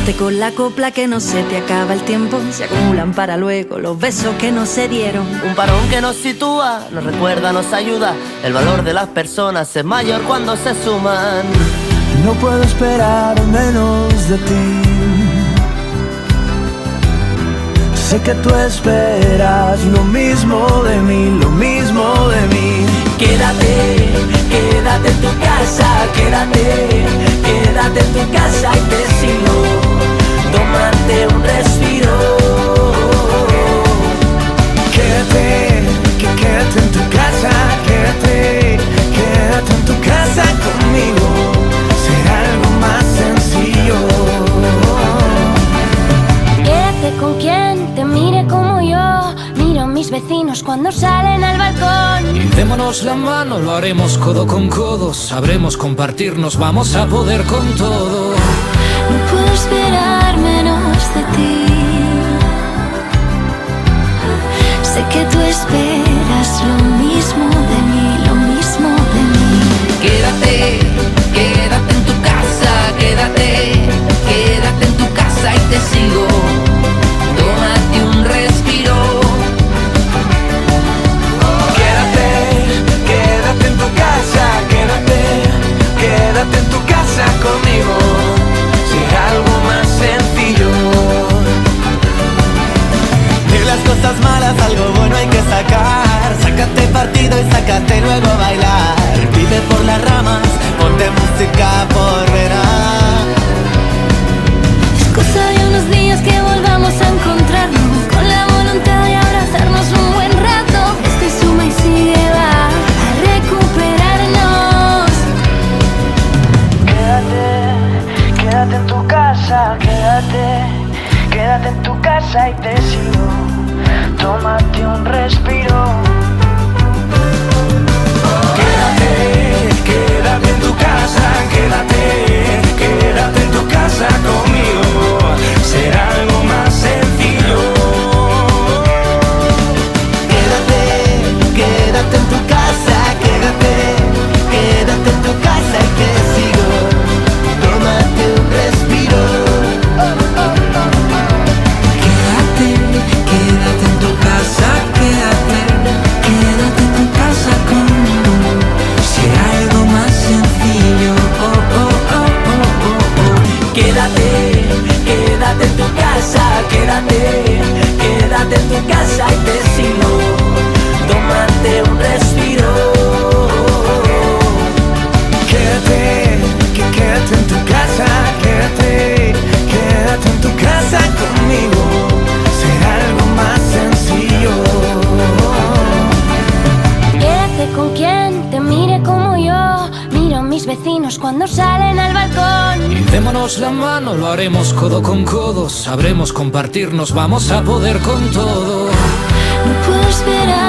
Quédate con la copla que no se te acaba el tiempo. Se acumulan para luego los besos que no se dieron. Un parón que nos sitúa, nos recuerda, nos ayuda. El valor de las personas es mayor cuando se suman. No puedo esperar menos de ti. Sé que tú esperas lo mismo de mí, lo mismo de mí. Quédate, quédate en tu casa, quédate en tu casa y te sigo. Tómate un respiro. Quédate en tu casa, quédate en tu casa conmigo. Será algo más sencillo. Quédate con quien te mire como yo. Miro a mis vecinos cuando salen al balcón. Y démonos la mano, lo haremos codo con codo. Sabremos compartirnos, vamos a poder con todo. No puedo esperar menos de ti. Sé que tú esperas lo mismo de mí, lo mismo de mí. Quédate, quédate en tu casa, quédate en tu casa y te sigo. Tómate un respiro. Quédate en tu casa, quédate en tu casa conmigo. Será algo más sencillo. De las cosas malas algo bueno hay que sacar. Sácate partido y sácate luego a bailar. Vive por las ramas, ponte música por verás. Es cosa de unos días que volvamos a encontrarnos, con la voluntad de abrazarnos un buen rato. Estoy suma y sigue, va a recuperarnos. Quédate en tu casa, quédate en tu casa y te sigo. Tómate un respiro. Quédate en tu casa, quédate en tu casa conmigo. Será algo más sencillo. Quédate en tu casa, quédate en tu casa y te sigo. Tómate un respiro. Quédate en tu casa, quédate en tu casa conmigo. Será algo más sencillo. Quédate en tu casa, quédate en tu casa y te sigo. Tómate un respiro. Quédate en tu casa, quédate en tu casa conmigo. Será algo más sencillo. Quédate con quien te mire como yo. Miro a mis vecinos cuando salen al balcón. Y démonos la mano, lo haremos codo con codo. Sabremos compartirnos, vamos a poder con todo. No puedo esperar